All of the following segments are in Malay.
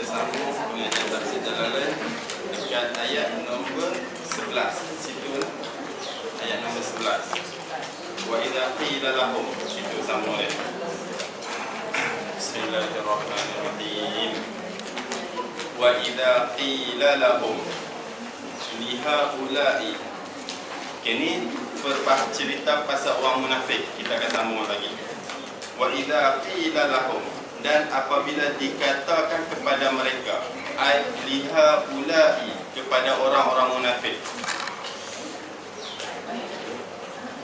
sambung pengajian tafsir Jalalain dekat ayat nombor 11. Situ lah. Ayat nombor 11. Wa idza qila lahum, situ sambung dia. Bismillahirrahmanirrahim. Wa idza qila lahum lihaula'i. Kini cerita pasal orang munafik. Kita akan sambung lagi. Wa idza qila lahum, dan apabila dikatakan kepada mereka, ai lihaula'i, kepada orang-orang munafik.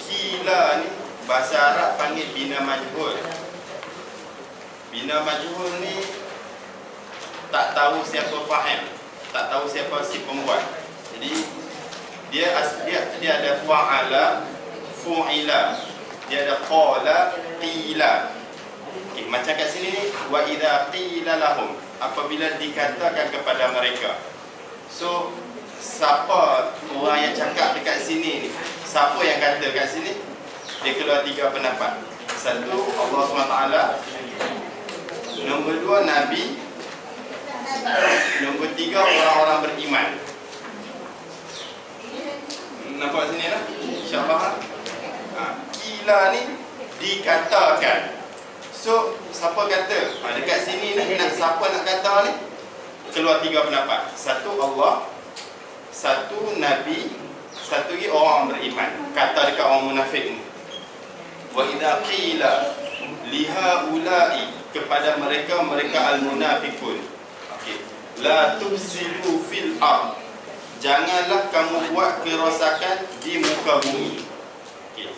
Qila ni bahasa Arab panggil bina majhul. Bina majhul ni tak tahu siapa faham, tak tahu siapa si pembuat. Jadi dia ada fa'ala, fu'ila, dia ada qala, qila. Okay, macam kat sini ni, wa idza qila lahum, apabila dikatakan kepada mereka. So siapa orang yang cakap dekat sini ni? Siapa yang kata kat sini? Dia keluar tiga pendapat. Satu, Allah SWT. Nombor dua, Nabi. Nombor tiga, orang-orang beriman. Nampak sini lah? InsyaAllah. Qila ni dikatakan. So, siapa kata? Dekat sini ni, siapa nak kata ni? Keluar tiga pendapat. Satu, Allah. Satu, Nabi. Satu lagi, orang beriman. Kata dekat orang munafik ni. Wa idza qila lihaula'i, kepada mereka al-munafikun. Okey. La tufsidu fil ard, janganlah kamu buat kerosakan di muka bumi. Okey.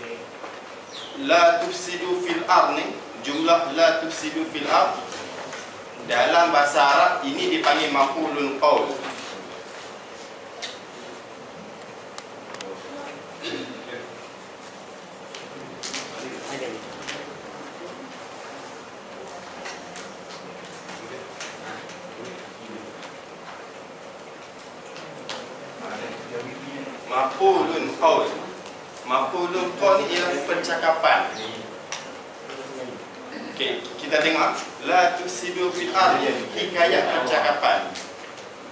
La tufsidu fil ard ni, jumlah la tufsidu fil ard dalam bahasa Arab ini dipanggil maf'ulun qaul. Maf'ulun qaul. Maf'ulun qaul ni ialah percakapan. Okey, kita tengok la tusidu fil ard, hikayat percakapan.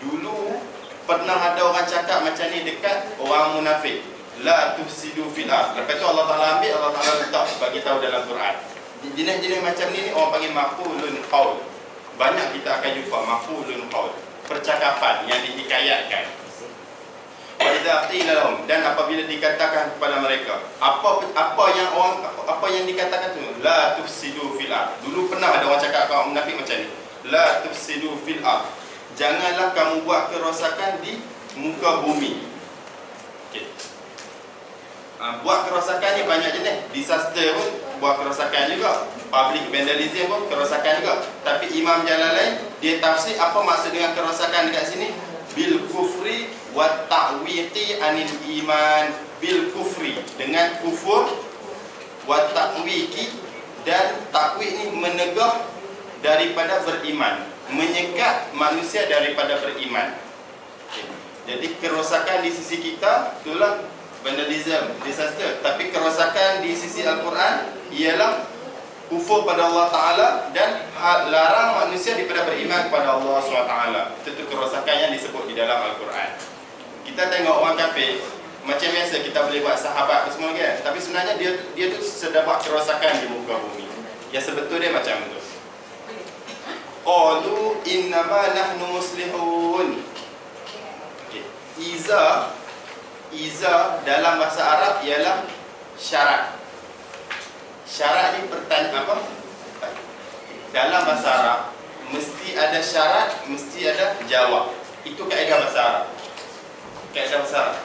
Dulu pernah ada orang cakap macam ni dekat orang munafik. La tusidu fil ard. Lepas tu Allah Taala ambil, Allah Taala letak bagi tahu dalam Quran. Jenis-jenis macam ni orang panggil maf'ulun qaul. Banyak kita akan jumpa maf'ulun qaul, percakapan yang dihikayatkan. Wa idza qila lahum, dan apabila dikatakan kepada mereka, apa yang dikatakan tu, la tufsidu fil ard. Dulu pernah ada orang cakap kaum munafik macam ni, la tufsidu fil ard, janganlah kamu buat kerosakan di muka bumi. Okey. Buat kerosakan ni banyak jenis. Disaster pun buat kerosakan juga, public vandalism pun kerosakan juga. Tapi Imam Jalalain dia tafsir apa maksud dengan kerosakan dekat sini, bil kufri wa ta'wiqi anil iman. Bil kufri, dengan kufur, wa ta'wiqi, dan takwik ni menegah daripada beriman, menyekat manusia daripada beriman. Okay. Jadi kerosakan di sisi kita itulah vandalism, disaster. Tapi kerosakan di sisi Al-Quran ialah kufur pada Allah Ta'ala dan larang manusia daripada beriman kepada Allah SWT. Itu kerosakan yang disebut di dalam Al-Quran. Kita tengok orang kafir, macam biasa kita boleh buat sahabat semua kan, tapi sebenarnya dia tu sedang buat kerosakan di muka bumi. Yang sebetul dia macam tu. Qalu innama nahnu muslihun. Okay. Iza dalam bahasa Arab ialah syarat. Syarat ni pertanyaan apa? Dalam bahasa Arab mesti ada syarat, mesti ada jawab. Itu kaedah bahasa Arab. Kaedah bahasa Arab.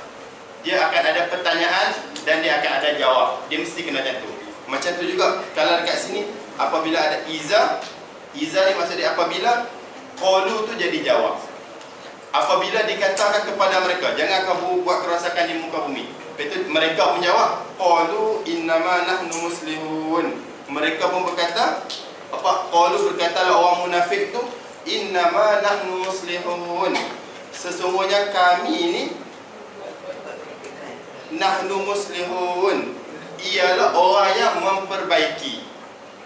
Dia akan ada pertanyaan dan dia akan ada jawab. Dia mesti kena macam tu. Macam tu juga kalau dekat sini apabila ada iza ni maksud dia apabila qalu tu jadi jawab. Apabila dikatakan kepada mereka, jangan kamu buat kerosakan di muka bumi. Itu mereka menjawab, qalu innama nahnu muslihun. Mereka pun berkata, qalu berkatalah orang munafik tu, innama nahnu muslihun. Sesungguhnya kami ni nahnu muslihun, ialah orang yang memperbaiki.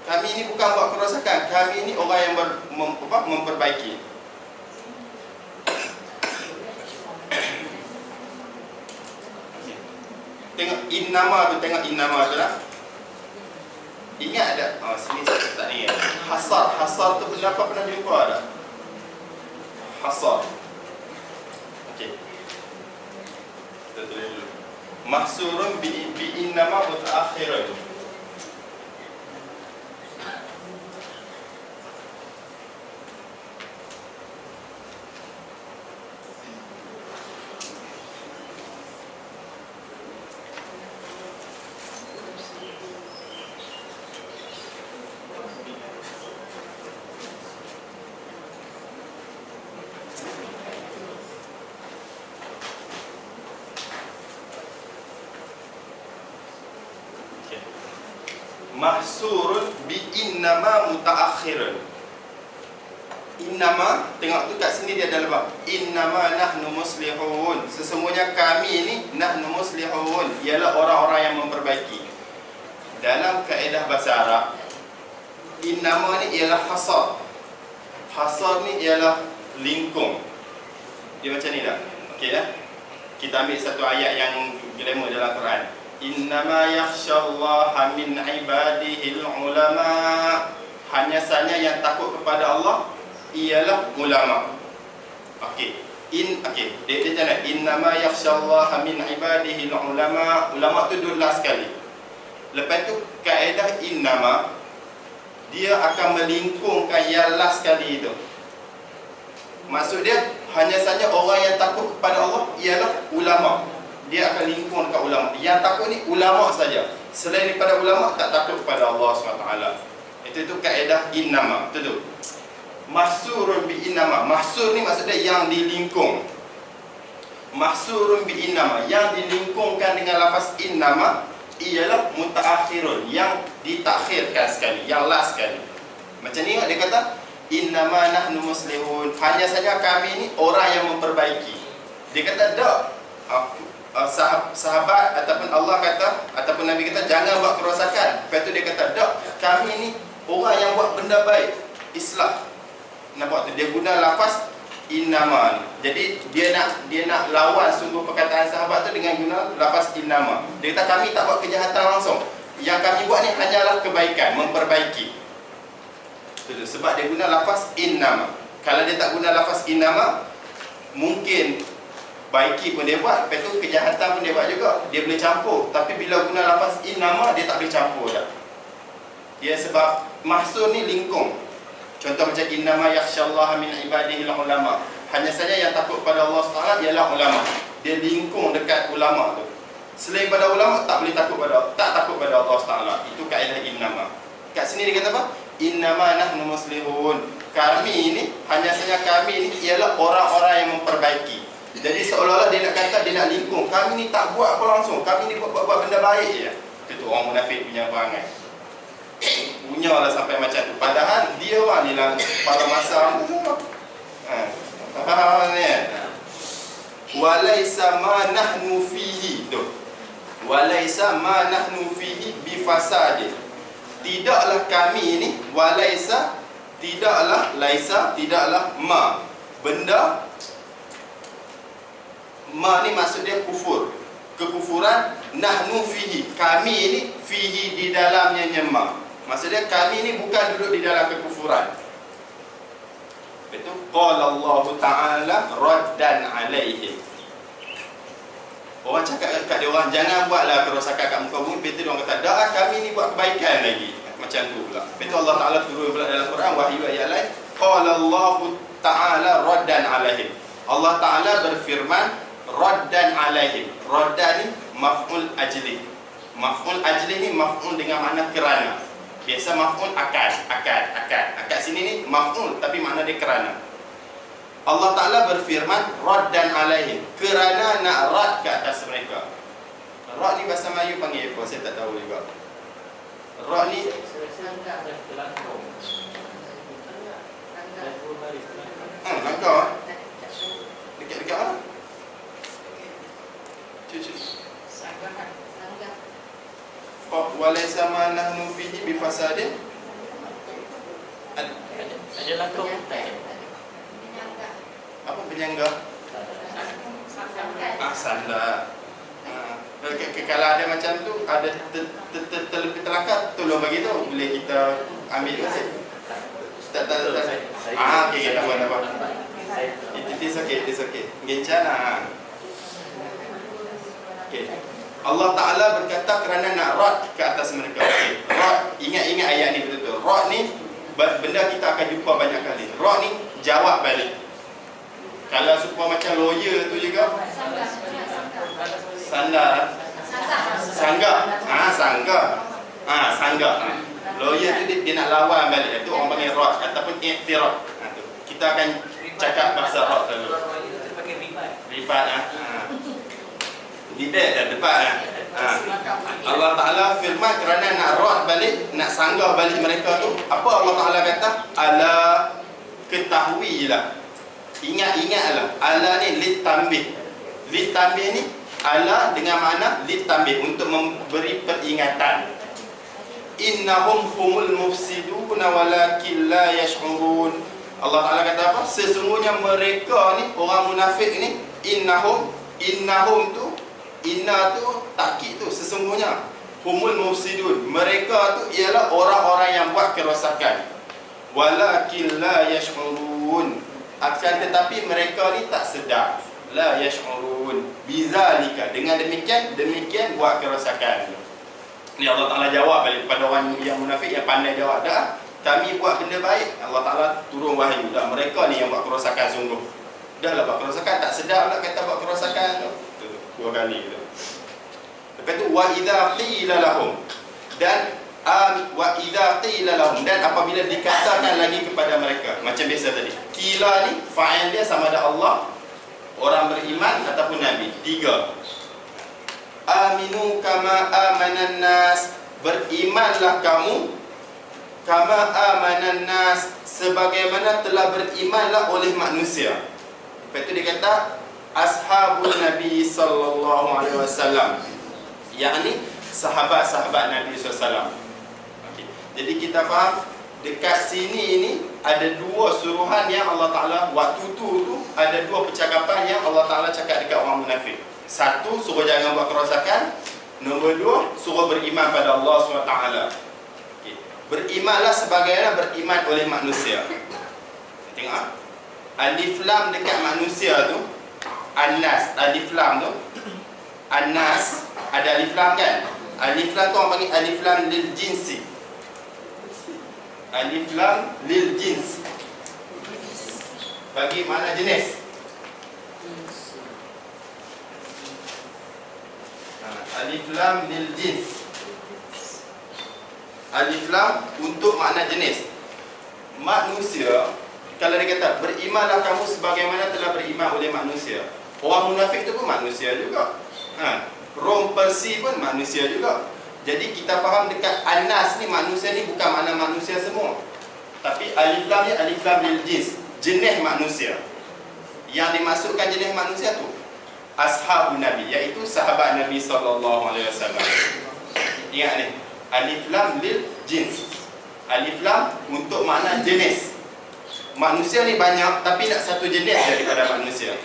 Kami ni bukan buat kerosakan, kami ni orang yang memperbaiki. Tengok innama tu, tengok innama tu lah. Ingat tak? Oh, sini saya tak ingat. Hasar, hasar tu benda apa pernah jumpa tak? Hasar. Okey. Kita tulis dulu. Mahsurun bi innama mutaakhirun. Mahsurun bi innama mutaakhirun. Innama, tengok tu kat sini dia ada lebah. Innama nahnu muslihun. Sesungguhnya kami ni nahnu muslihun, ialah orang-orang yang memperbaiki. Dalam kaedah bahasa Arab, innama ni ialah hasar. Hasar ni ialah lingkung. Dia macam ni dah. Okey ya. Kita ambil satu ayat yang glamour dalam Quran. Innama yakhshallaha min ibadihil ulama. Hanya saja yang takut kepada Allah ialah ulama. Okey. Okey. Dia macam innama yakhshallaha min ibadihil ulama. Ulama tu dua sekali. Lepas tu kaedah innama, dia akan melingkungkan yang last sekali itu. Maksud dia hanya saja orang yang takut kepada Allah ialah ulama. Dia akan lingkung dekat ulama. Yang takut ni ulama saja. Selain daripada ulama tak takut kepada Allah SWT. Itu kaedah innama. Itu tu. Mahsurun bi innama. Mahsur ni maksudnya yang dilingkung. Mahsurun bi innama, yang dilingkungkan dengan lafaz innama ialah mutaakhirun, yang ditakhirkan sekali, yang last sekali. Macam ni dia kata innama nahnu muslihun. Hanya saja kami ni orang yang memperbaiki. Dia kata tak. Sahabat ataupun Allah kata ataupun Nabi kata jangan buat kerosakan. Lepas tu dia kata tak, kami ni orang yang buat benda baik, islah. Nampak tu dia guna lafaz innama ni. Jadi dia nak lawan sungguh perkataan sahabat tu dengan guna lafaz innama. Dia kata kami tak buat kejahatan langsung. Yang kami buat ni hanyalah kebaikan, memperbaiki. Sebab dia guna lafaz innama. Kalau dia tak guna lafaz innama, mungkin baiki pun dia buat, lepas tu kejahatan pun dia buat juga. Dia boleh campur. Tapi bila guna lafaz innama, dia tak boleh campur dah. Dia sebab mahsur ni lingkung. Contoh macam innama yakhshallaha min ibadihil ulama. Hanya saja yang takut pada Allah SWT ialah ulama. Dia lingkung dekat ulama tu. Selain pada ulama tak boleh takut pada Allah SWT. Itu kaedah innama. Kat sini dia kata apa? Innama nahnu muslihun. Kami ni, hanya saja kami ni ialah orang-orang yang memperbaiki. Jadi seolah-olah dia nak kata, dia nak lingkung. Kami ni tak buat apa langsung. Kami ni buat benda baik je. Itu orang munafik punya perangai. Punyalah sampai macam tu. Padahal dia orang ni lah pada masa faham ni kan? Walaisa ma nahnu fihi. Walaisa ma nahnu fihi bifasadin. Tidaklah kami ni, walaisa, tidaklah, laisa, tidaklah ma. Benda, ma ni maksud dia kufur, kekufuran. Nahnu fihi, kami ni, fihi di dalamnya nyema. Maksudnya kami ni bukan duduk di dalam kekufuran. Itu qala Allah Ta'ala raddan alaihim. Orang cakap kat dia orang, jangan buatlah kerosakan kat muka bumi. Betul dia orang kata, dah kami ni buat kebaikan lagi. Macam tu pula. Betul Allah Ta'ala turun pula dalam Quran, wahyu ayat lain. Qala Allah Ta'ala raddan alaihim. Allah Ta'ala berfirman raddan alaihim. Raddan ni maf'ul ajli. Maf'ul ajli ni maf'ul dengan makna kerana. Biasa maf'ul akad. Akad sini ni maf'ul tapi makna dia kerana. Allah Ta'ala berfirman raddan alaihim, kerana nak rad ke atas mereka. Rad ni bahasa Melayu panggil apa? Saya tak tahu juga. Rad ni langkah. Dekat-dekat mana? Cuci. Walaysa ma nahnu fihi bifasadin. Ada langkah apa penyangga? Sandar. Kalau ada macam tu, ada terlebih terlangkap, tolong bagi tahu, boleh kita ambil tu. Tak. Okey, tak apa. It's okay. Gencan lah. Okey. Allah Ta'ala berkata kerana nak rad ke atas mereka. Okay. Rad, ingat ayat ni betul-betul. Rad ni benda kita akan jumpa banyak kali. Rad ni jawab balik. Kalau supaya macam lawyer tu juga, Sangga. Lawyer tu dia nak lawan balik. Itu orang panggil rad ataupun i'tirad. Kita akan cakap bahasa rad dulu. Ribat debat. Allah Ta'ala firman kerana nak rad balik, nak sanggah balik mereka tu, apa Allah Ta'ala kata? Ala, ketahuilah, ingatlah. Ala ni litambih. Litambih ni ala dengan makna litambih, untuk memberi peringatan. Innahum humul mufsiduna walakin la yash'urun. Allah Ta'ala kata apa? Sesungguhnya mereka ni, orang munafik ni, innahum tu, inna tu takkid tu, sesungguhnya humul mufsidun, mereka tu ialah orang-orang yang buat kerosakan. Walakin la yash'urun, akan tetapi mereka ni tak sedar. La yash'urun bizalika, dengan demikian buat kerosakan. Ni Allah Ta'ala jawab balik kepada orang yang munafik yang pandai jawab. Dah, kami buat benda baik, Allah Ta'ala turun wahyu. Dah, mereka ni yang buat kerosakan sungguh. Dah lah buat kerosakan, tak sedar pula kata buat kerosakan tu. Dua kali tu. Lepas tu wa idza qila lahum, dan wa idza qila lahum, dan apabila dikatakan lagi kepada mereka, macam biasa tadi. Qila ni fa'il dia sama ada Allah, orang beriman ataupun nabi. 3. Aminu kama amanan nas, berimanlah kamu, kama amanan nas, sebagaimana telah berimanlah oleh manusia. Lepas tu dia kata ashabun Nabi sallallahu alaihi wasallam, yakni sahabat-sahabat Nabi SAW. Okay. Jadi kita faham dekat sini ini ada dua suruhan yang Allah Ta'ala waktu tu ada dua percakapan yang Allah Ta'ala cakap dekat orang munafik. Satu, suruh jangan buat kerosakan. Nombor 2, suruh beriman pada Allah SWT. Okay. Berimanlah sebagaimana beriman oleh manusia. Tengok alif lam dekat manusia tu, An-Nas, alif lam tu, An-Nas ada alif lam kan? Alif lam tu orang panggil alif lam lil jinsi. Alif lam lil jins, bagi mana jenis. Alif lam lil jins, alif lam untuk makna jenis. Manusia, kalau dia kata berimanlah kamu sebagaimana telah beriman oleh manusia, orang munafik tu pun manusia juga. Rom Persi pun manusia juga. Jadi kita faham dekat An-Nas ni, manusia ni bukan makna manusia semua, tapi alif lam ni alif lam lil jins, jenis manusia. Yang dimasukkan jenis manusia tu ashabun Nabi, iaitu sahabat Nabi SAW. Ingat ni, alif lam lil jins, alif lam untuk makna jenis. Manusia ni banyak, tapi nak satu jenis daripada manusia.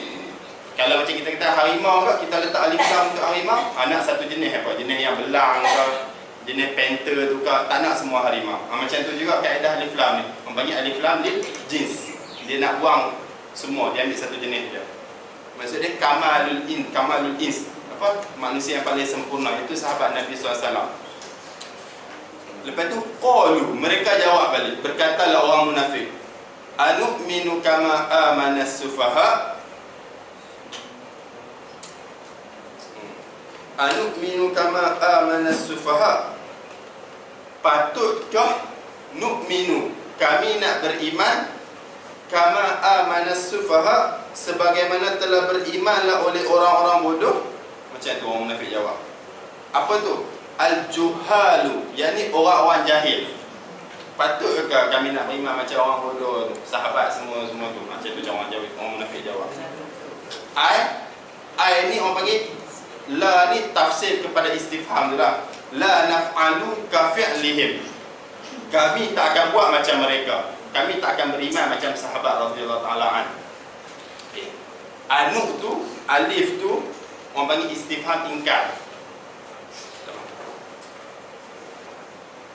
Kalau macam kita kata harimau ke, kita letak alif lam untuk harimau, nak satu jenis apa? Jenis yang belang ke, jenis panther tu ke, tak nak semua harimau. Macam tu juga kaedah alif lam ni. Orang panggil alif lam lil jins. Dia nak buang semua, dia ambil satu jenis je. Maksud dia kamalul ins. Apa? Manusia yang paling sempurna, itu sahabat Nabi SAW. Lepas tu qalu, mereka jawab balik, berkatalah orang munafik, anu'minu kama amanas sufaha, anu'minu kama amanas sufaha, patutkah nu'minu, kami nak beriman, kama amanas sufaha, sebagaimana telah berimanlah oleh orang-orang bodoh. Macam tu orang munafik jawab. Apa tu? Al-juhalu, yakni orang-orang jahil. Patutkah kami nak beriman macam orang bodoh tu, sahabat semua tu? Macam tu orang jawab, orang munafik jawab. Ai ni orang panggil, la ni tafsir kepada istifham tu lah. La naf'alu ka fi'lihim, kami tak akan buat macam mereka, kami tak akan beriman macam sahabat radhiyallahu ta'ala an. Anu tu, alif tu orang panggil istifham ingkar.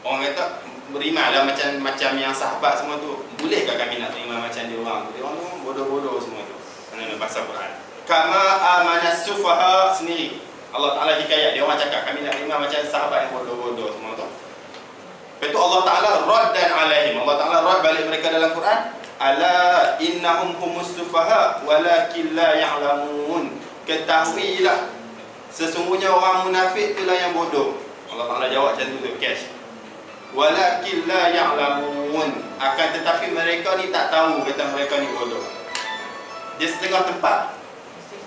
Orang kata beriman lah macam yang sahabat semua tu. Bolehkah kami nak terima macam dia orang? Dia orang tu bodoh-bodoh semua tu. Kerana bahasa Quran. Kama amana sufaha sendiri. Allah Ta'ala hikayat, dia orang cakap kami nak terima macam sahabat yang bodoh-bodoh semua tu. Lepas tu Allah Ta'ala raddan alaihim. Allah Ta'ala rad balik mereka dalam Quran. Ala innahum humus sufaha walakin la ya'lamun. Ketahuilah, sesungguhnya orang munafik itulah yang bodoh. Allah Ta'ala jawab macam tu cash. Walakin la ya'lamun. Akan tetapi mereka ni tak tahu, kata mereka ni bodoh. Dia setengah tempat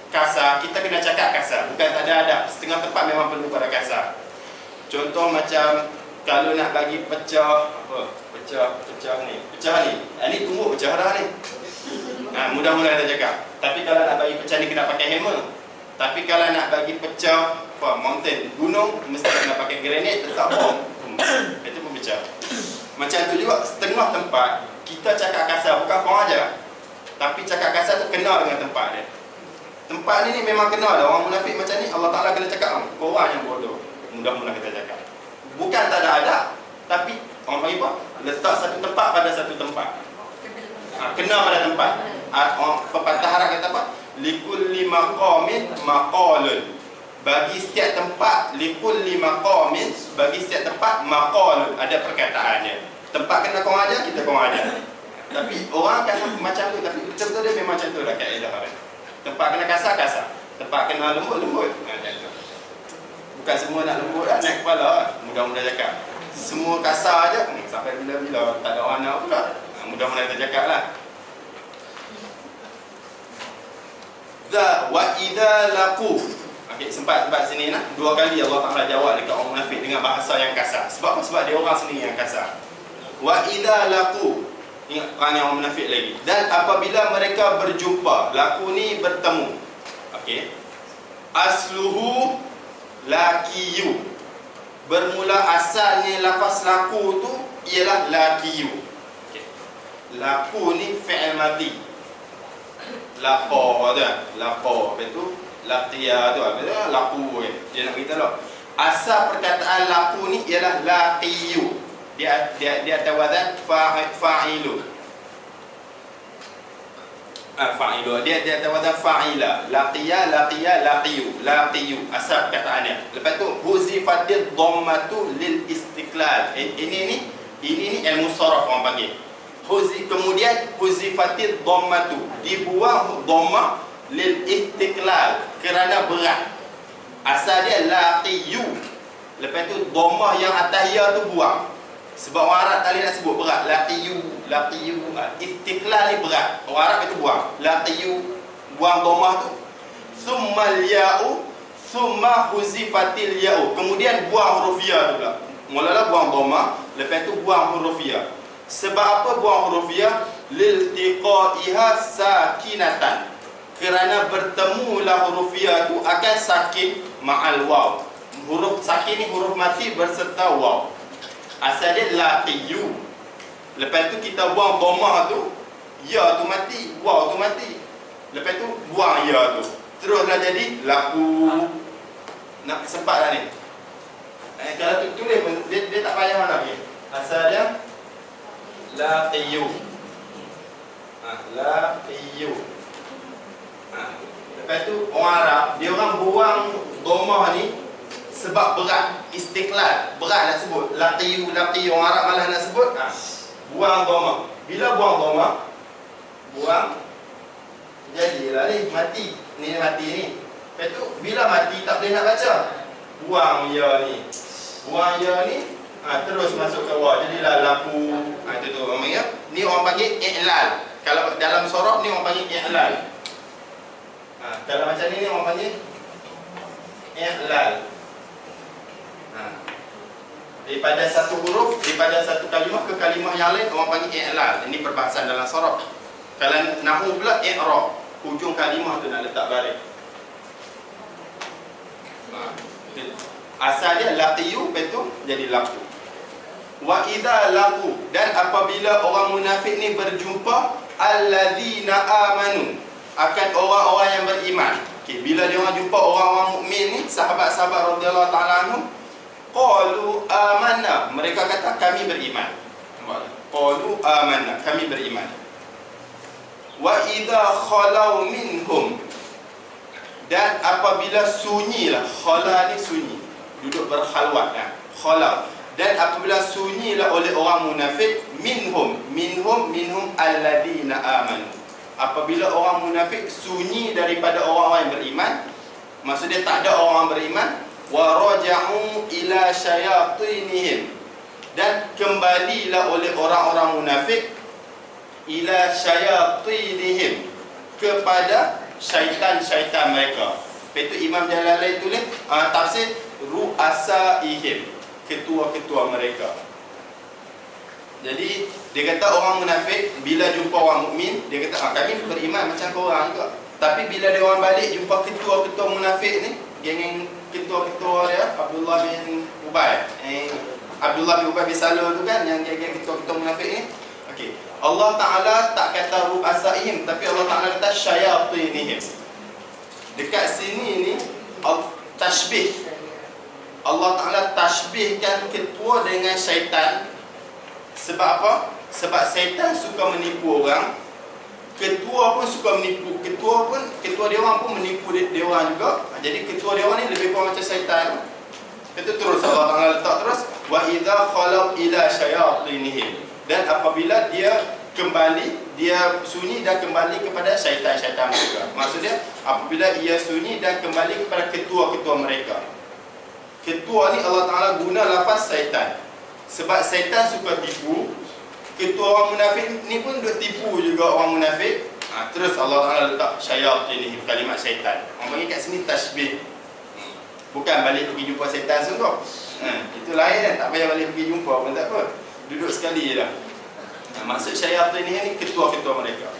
kasar, kita kena cakap kasar, bukan tak ada adab. Setengah tempat memang perlu pada kasar. Contoh macam kalau nak bagi pecah apa? Pecah ni. Ini tunggu pecah dah ni. Mudah-mudahan kita cakap. Tapi kalau nak bagi pecah ni kena pakai hammer. Tapi kalau nak bagi pecah apa? Mountain, gunung, mesti kena pakai granit, letak bom. Itu pun pecah. Macam tu juga setengah tempat kita cakap kasar, bukan korang aja. Tapi cakap kasar tu kena dengan tempat dia. Tempat ni memang kena ada orang munafik macam ni. Allah Ta'ala kena cakap, korang yang bodoh. Mudah-mudahan kita cakap. Bukan tak ada adab, tapi orang panggil apa? Letak satu tempat pada satu tempat. Kena pada tempat. Pepatah Arab kata apa? Likulli maqamin maqalun. Bagi setiap tempat, likulli maqamin, bagi setiap tempat maqalun, ada perkataannya. Tempat kena korang aja, kita korang aja. Tapi orang kan macam tu, tapi betul-betul dia memang macam tu lah kaedah orang. Tempat kena kasar, tempat kena lembut, macam tu. Bukan semua nak lembut lah, naik kepala. Mudah-mudahan cakap semua kasar aja, sampai bila-bila tak ada orang nak pula. Mudah-mudahan kita cakap lah. Wa idza laqu. Okey, sempat sini nah. Dua kali Allah Ta'ala jawab dekat orang munafik dengan bahasa yang kasar. Sebab apa? Sebab dia orang sendiri yang kasar. Wa idza laqu. Ingat orang munafik lagi. Dan apabila mereka berjumpa, laku ni bertemu. Okey. Asluhu laqiyu. Bermula asalnya lafaz laku tu ialah laqiyu. Okey. Laku ni fi'il madhi. Laqa tu. Laqa. Lepas tu laqiya tu. Laku. Dia nak beritahu lah. Asal perkataan laku ni ialah laqiyu. Dia ada wazan fa'ilu. Fa'ilu. Dia ada wazan fa'ila. Laqiya, laqiyu. Asal perkataannya. Lepas tu huzifatil dhammatu lil istiqlal. Ini ilmu sharaf orang panggil. Kemudian huzifatil dhammatu, dibuang dhammah lil istiqlal, kerana berat. Asal dia laqiyu. Lepas tu dhammah yang atas ya tu buang. Sebab orang Arab tadi nak sebut berat. Laqiyu. Istiqlal ni berat. Orang Arab itu buang. Laqiyu. Buang dhammah tu. Summal ya'u. Summa huzifatil ya'u. Kemudian buang huruf ya tu pula. Mula-mula buang dhammah. Lepas tu buang huruf ya. Sebab apa buang huruf ya? Liltiqaiha sakinatan. Kerana bertemulah huruf ya tu akan sakin ma'al waw. Huruf sakin ni huruf mati berserta waw. Asal dia laqiyu. Lepas tu kita buang dhammah tu, ya tu mati, waw tu mati. Lepas tu buang ya tu, teruslah jadi laku. Nak sempat lah ni. Kalau tu tulis pun dia tak payah mana lagi. Asal dia laqiyu. Laqiyu. Lepas tu orang Arab, dia orang buang dhammah ni sebab berat, istiqlal, berat nak sebut. Laqiyu, orang Arab malah nak sebut buang dhammah. Bila buang dhammah, buang jadilah ni mati. Ni mati ni. Lepas tu bila mati tak boleh nak baca, buang ya ni. Buang ya ni, terus masuk ke bawah, jadilah laku. Itu tu orang panggil. Ni orang panggil i'lal. Kalau dalam sorof ni orang panggil i'lal. Kalau macam ni orang panggil i'lal. Daripada satu huruf, daripada satu kalimah ke kalimah yang lain orang panggil i'lal. Ini perbahasan dalam sorof. Kalau nahwu pula i'rab, hujung kalimah tu nak letak baris. Asal dia laqiyu, betul jadi laku. Wa idza laqu, dan apabila orang munafik ni berjumpa alladzina amanu, akan orang-orang yang beriman. Okey, bila dia orang jumpa orang-orang mukmin ni, sahabat-sahabat radhiyallahu ta'ala anhum, Qalu amanna, mereka kata kami beriman. Qalu amanna, kami beriman. Wa idza khalau minhum, dan apabila sunyilah, khala ni sunyi, duduk berkhalwat, khala, dan apabila sunyilah oleh orang munafik, minhum alladina amanu, apabila orang munafik sunyi daripada orang-orang yang beriman, maksudnya tak ada orang beriman, wa raja'u ila syayatinihim, dan kembalilah oleh orang-orang munafik, ila syayatinihim, kepada syaitan-syaitan mereka. Itu Imam Jalalain tulis tafsir ru'asaihim, ketua-ketua mereka. Jadi dia kata orang munafik bila jumpa orang mukmin, dia kata kami beriman macam korang juga. Tapi bila dia orang balik jumpa ketua-ketua munafik ni, geng ketua-ketua dia Abdullah bin Ubay, Abdullah bin Ubay bin Salul tu kan, yang geng ketua-ketua munafik ni. Okey, Allah Taala tak kata ru'asaihim, tapi Allah Taala kata syayatinihim. Dekat sini ni tashbih. Allah Taala tashbihkan ketua dengan syaitan. Sebab apa? Sebab syaitan suka menipu orang, ketua pun suka menipu. Ketua dia orang pun menipu dia orang juga. Jadi ketua dia orang ni lebih kurang macam syaitan. Itu terus Allah Taala letak terus, wa idza khalau ila syayatinihim, dan apabila dia kembali, dia sunyi dan kembali kepada syaitan-syaitan mereka. Maksudnya apabila ia sunyi dan kembali kepada ketua-ketua mereka. Ketua ni Allah Taala guna lafaz syaitan sebab syaitan suka tipu. Ketua orang munafik ni pun duk tipu juga orang munafik. Terus Allah Taala letak syayatin, kalimat syaitan. Orang panggil kat sini tashbih. Bukan balik pergi jumpa syaitan sungguh. Itu lain kan, tak payah balik pergi jumpa pun tak apa. Duduk sekali je lah. Maksud syayatin ni ketua-ketua mereka.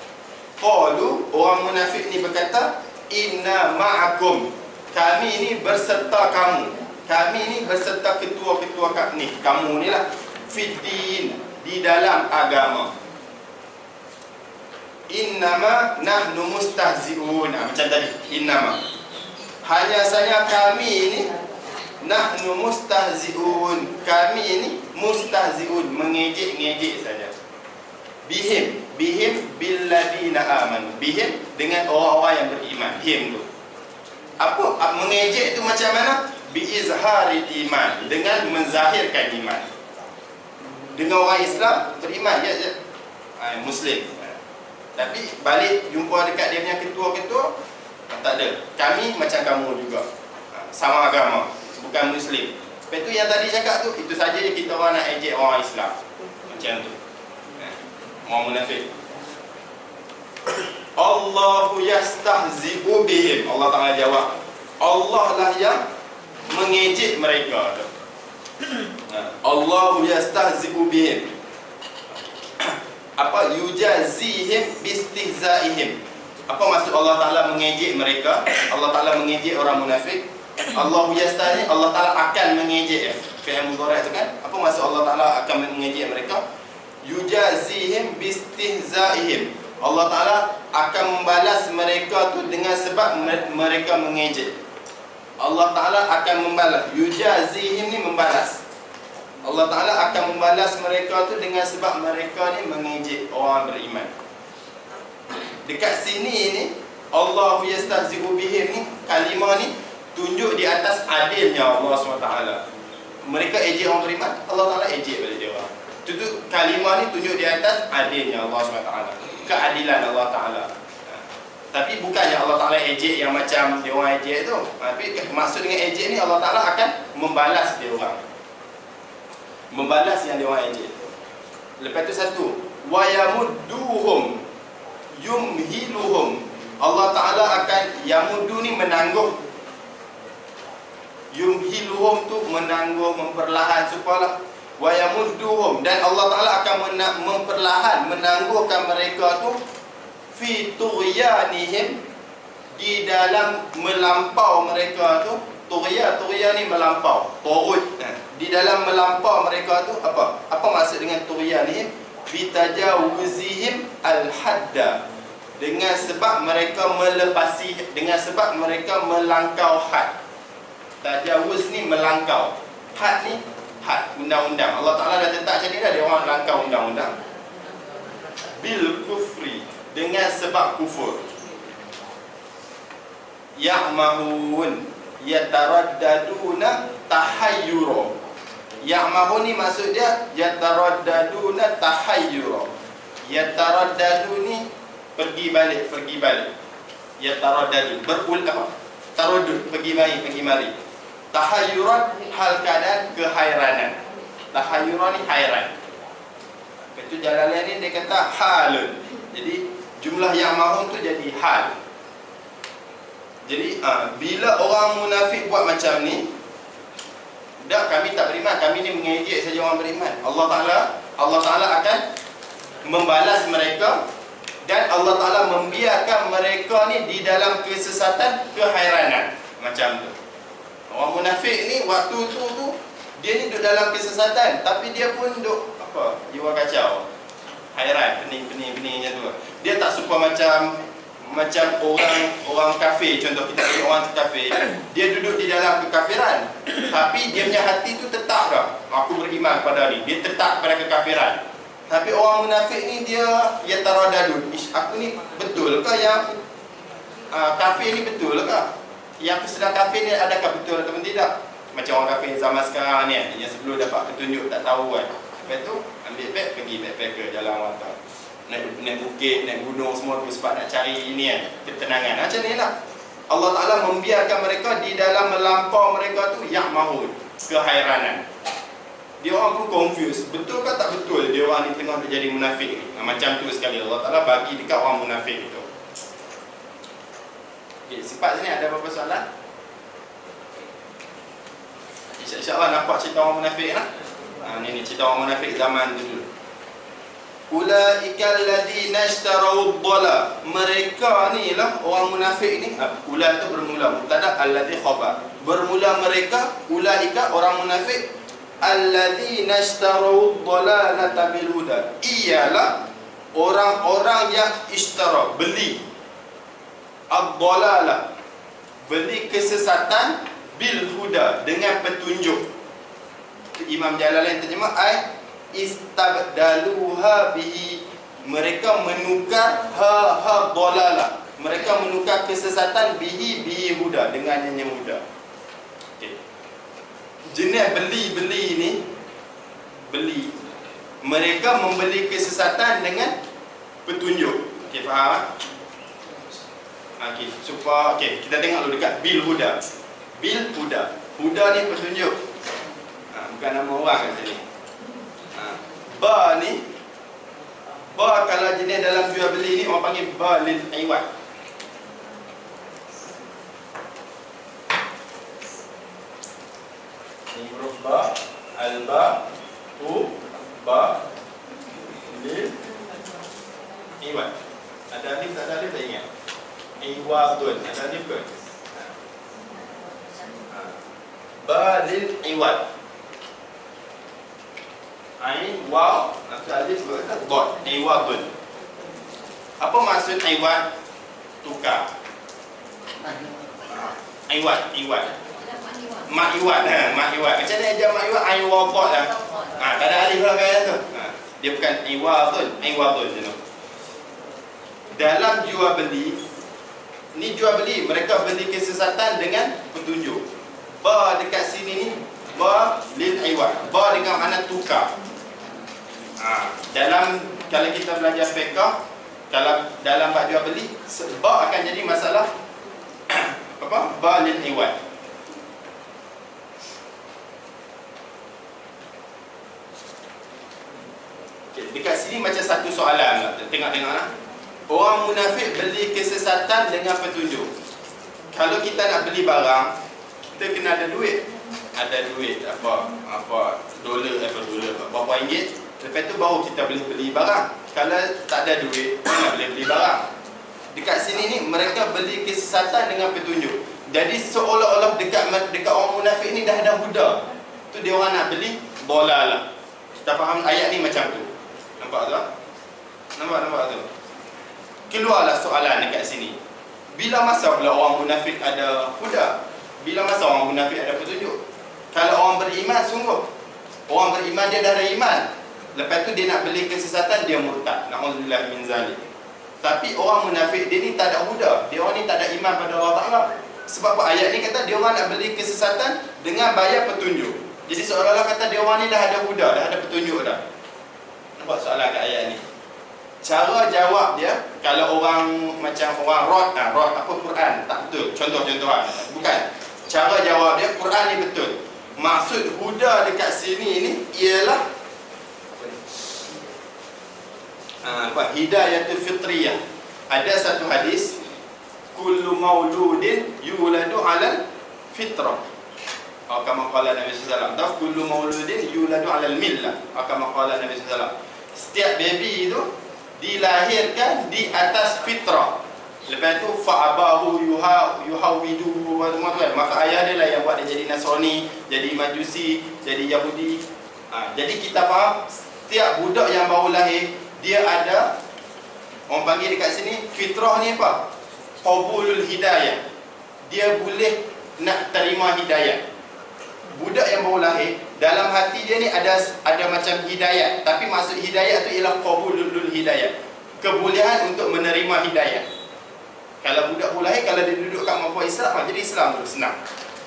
Qalu, orang munafik ni berkata, inna ma'akum, kami ni berserta kamu. Kami ni berserta ketua-ketua ni, kamu ni lah, fiddin, di dalam agama. Innama nahnu mustahzi'un, macam tadi, innama, hanya saja kami ni nahnu mustahzi'un, kami ni mustahzi'un, mengejek-ngejek saja. Bihim billadina amanu, bihim dengan orang-orang yang beriman. Him tu apa? Mengejek tu macam mana? Biizharil iman, dengan menzahirkan iman. Dengan orang Islam beriman, ya, Muslim. Tapi balik jumpa dekat dia punya ketua-ketua, tak ada. Kami macam kamu juga, sama agama, bukan Muslim. Lepas tu yang tadi cakap tu, itu saja je kita orang nak ejek orang Islam. Macam tu, orang munafik. Allahu yastahzi'u bihim, Allah Ta'ala jawab, Allah lah yang mengejek mereka. Allahu yastahzi'u bihim, apa? Yujazihim bistihzaihim. Apa maksud Allah Ta'ala mengejek mereka? Allah Ta'ala mengejek orang munafik. Allahu yastahzi, Allah Ta'ala akan mengejek, fi'il mudhari' tu kan. Apa maksud Allah Ta'ala akan mengejek mereka? Yujazihim bistihzaihim, Allah Ta'ala akan membalas mereka tu dengan sebab mereka mengejek. Allah Ta'ala akan membalas. Yujazihim ni membalas. Allah Ta'ala akan membalas mereka tu dengan sebab mereka ni mengejek orang beriman. Dekat sini ni, Allahu yastahzi'u bihim ni, kalimah ni tunjuk di atas adilnya Allah SWT. Mereka ejek orang beriman, Allah Ta'ala ejek pada dia orang. Itu kalimah ni tunjuk di atas adilnya Allah SWT, keadilan Allah Ta'ala. Tapi bukannya Allah Ta'ala ejek yang macam dia orang ejek tu. Tapi maksud dengan ejek ni, Allah Ta'ala akan membalas dia orang, membalas yang dia orang ejek. Lepas tu satu, wa yamudduhum yumhiluhum, Allah Ta'ala akan, yamuddu ni menangguh, yumhiluhum tu menangguh, memperlahan supaya, wa yamudduhum, dan Allah Ta'ala akan memperlahan, menangguhkan mereka tu, fi tughyanihim, di dalam melampau mereka tu. Tughyan ni melampau, turut. Di dalam melampau mereka tu apa? Apa maksud dengan tughyanihim? Bi tajawuzihim al-hadda, dengan sebab mereka melepasi, dengan sebab mereka melangkau had. Tajawuz ni melangkau. Had ni, had undang-undang. Allah Ta'ala dah letak macam ni dah, dia orang langkah undang-undang. Bil kufri, dengan sebab kufur. Ya'mahun, yataraddaduna tahayyura. Ya'mahun ni maksud dia yataraddaduna tahayyura. Yataraddadu ni pergi balik. Yataraddadu berulang, taradud, pergi mari. Tahayyuran, hal keadaan kehairanan. Tahayyuran ni hairan. Itu Jalalain ni dia kata halun. Jadi jumlah yang mahun tu jadi hal. Jadi bila orang munafik buat macam ni, dah kami tak beriman, kami ni mengejek saja orang beriman. Allah Ta'ala akan membalas mereka, dan Allah Ta'ala membiarkan mereka ni di dalam kesesatan, kehairanan. Macam tu. Orang munafik ni waktu tu dia ni duduk dalam kesesatan, tapi dia pun duduk jiwa kacau, hairan, pening macam tu. Dia tak suka macam orang kafir. Contoh kita lihat orang kafir, dia duduk di dalam kekafiran, tapi dia punya hati tu tetap dah, aku beriman kepada ni, dia tetap pada kekafiran. Tapi orang munafik ni dia taradadud, aku ni betul ke yang kafir ni, betul ke yang sedang kafir ni, adakah betul atau tidak? Macam orang kafir zaman sekarang ni, yang sebelum dapat petunjuk tak tahu kan. Lepas tu ambil beg, pergi backpacker jalan rata, naik bukit, naik gunung semua tu sebab nak cari ini kan, ketenangan. Macam ni lah Allah Ta'ala membiarkan mereka di dalam melampau mereka tu ya'mahun, kehairanan. Dia orang pun confused, betul ke tak betul dia orang ni tengah jadi munafik ni. Macam tu sekali Allah Ta'ala bagi dekat orang munafik itu. Okay, sifat sini ada apa-apa soalan? InsyaAllah nampak cerita orang munafik lah. Ni cerita orang munafik zaman dulu. Ulaika alladhina ishtarau ad-dhalal. Mereka ni lah orang munafik ni. Ula tu bermula, mubtada, alladhi khabar. Bermula mereka, ulaika orang munafik, alladhina ishtarau ad-dhalalata bil huda. Ialah orang-orang yang ishtara, beli ad-dhalalah, beli kesesatan, bil huda, dengan petunjuk. Imam Jalalain terjemah istabdaluha bihi, mereka menukar dhalalah, mereka menukar kesesatan bihi huda, dengannya huda. Okay. Jenis beli ni, mereka membeli kesesatan dengan petunjuk. Okey, faham? Okey, supaya kita tengok dulu dekat bil huda. Huda ni petunjuk. Bukan nama orang kat sini. Ba ni, kalau jenis dalam jual beli ni orang panggil ba lil iwad. Ni huruf ba, al-ba, ba lil iwad. Ada alif tak ada alif tak ingat? Iwadun, ada alif ke? Ba lil iwad. Ain, waw, alif, dot, iwadun. Apa maksud iwad? Tukar. Iwad. Mak iwad. Macam mana ajar mak iwad? Ain waw lah. Tak ada alif lah kan tu. Dia bukan iwadun je tu. Dalam jual beli, ni jual beli, mereka beli kesesatan dengan petunjuk. Ba dekat sini ni, ba lil iwad. Ba dengan makna tukar. Dalam, kalau kita belajar fiqh, kalau dalam bab jual beli, ba akan jadi masalah apa? Ba lil iwad. Okay, dekat sini macam satu soalan. Tengok-tengoklah. Orang munafik beli kesesatan dengan petunjuk. Kalau kita nak beli barang, kita kena ada duit. Ada duit apa dolar, berapa ringgit. Lepas tu baru kita boleh beli barang. Kalau tak ada duit, mana boleh beli barang. Dekat sini ni mereka beli kesesatan dengan petunjuk. Jadi seolah-olah dekat orang munafik ni dah ada huda. Tu dia orang nak beli dhalalah. Kita faham ayat ni macam tu. Nampak tak? Nampak tu. Keluarlah soalan dekat sini. Bila masa pula orang munafik ada huda? Bila masa orang munafik ada petunjuk? Kalau orang beriman sungguh, orang beriman dia dah ada iman, lepas tu dia nak beli kesesatan, dia murtad. Na'udzubillah min zalik. Tapi orang munafik dia ni tak ada huda, dia orang ni tak ada iman pada Allah Ta'ala. Sebab apa? Ayat ni kata dia orang nak beli kesesatan dengan bayar petunjuk. Jadi seolah-olah kata dia orang ni dah ada huda, dah ada petunjuk dah. Nampak soalan kat ayat ni? Cara jawab dia, kalau orang macam orang rot apa Quran, tak betul. Contoh-contohan, bukan. Cara jawab dia, Quran ni betul. Maksud huda dekat sini ni ialah hidayatul fitriyah. Ada satu hadis, kullu mauludin yuladu ala fitrah, atau kama qala Nabi sallallahu alaihi wasallam, kullu mauludin yuladu ala millah, atau kama qala Nabi sallallahu alaihi wasallam. Setiap baby itu dilahirkan di atas fitrah. Lepas tu fa'abahu yuhawiduhu wa tuan, maka ayah dia lah yang buat dia jadi Nasrani, jadi Majusi, jadi Yahudi. Jadi kita faham setiap budak yang baru lahir dia ada, orang panggil dekat sini fitrah ni apa? Qabulul hidayah. Dia boleh nak terima hidayah. Budak yang baru lahir, dalam hati dia ni ada macam hidayah, tapi maksud hidayah tu ialah qabulul hidayah, kebolehan untuk menerima hidayah. Kalau budak baru lahir, kalau dia duduk kat mampu Islam, jadi Islam tu senang.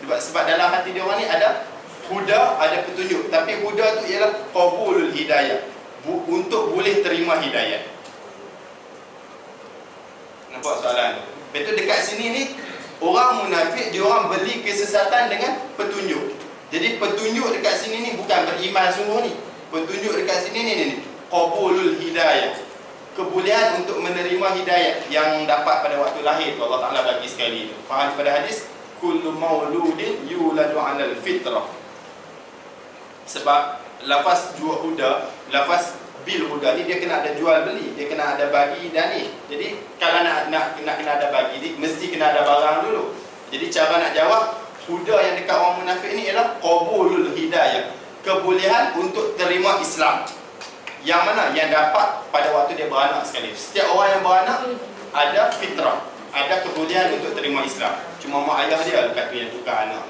Sebab dalam hati dia orang ni ada huda, ada petunjuk. Tapi huda tu ialah qabulul hidayah, untuk boleh terima hidayah. Nampak soalan tu? Lepas tu dekat sini ni, orang munafik, dia orang beli kesesatan dengan petunjuk. Jadi petunjuk dekat sini ni bukan beriman sungguh ni. Petunjuk dekat sini ni qabulul hidayah, kebolehan untuk menerima hidayah yang dapat pada waktu lahir tu Allah Ta'ala bagi sekali tu. Faham pada hadis kullu mauludin yuladu 'alal fitrah. Sebab lafaz jual huda, lafaz bil huda ni dia kena ada jual beli, dia kena ada bagi dan ni. Jadi kalau nak kena ada bagi ni, mesti kena ada barang dulu. Jadi cara nak jawab huda yang dekat orang munafik ni ialah qabulul hidayah, kebolehan untuk terima Islam. Yang mana? Yang dapat pada waktu dia beranak sekali. Setiap orang yang beranak ada fitrah, ada kebolehan untuk terima Islam. Cuma mak ayah dia dekat tu yang tukar anak.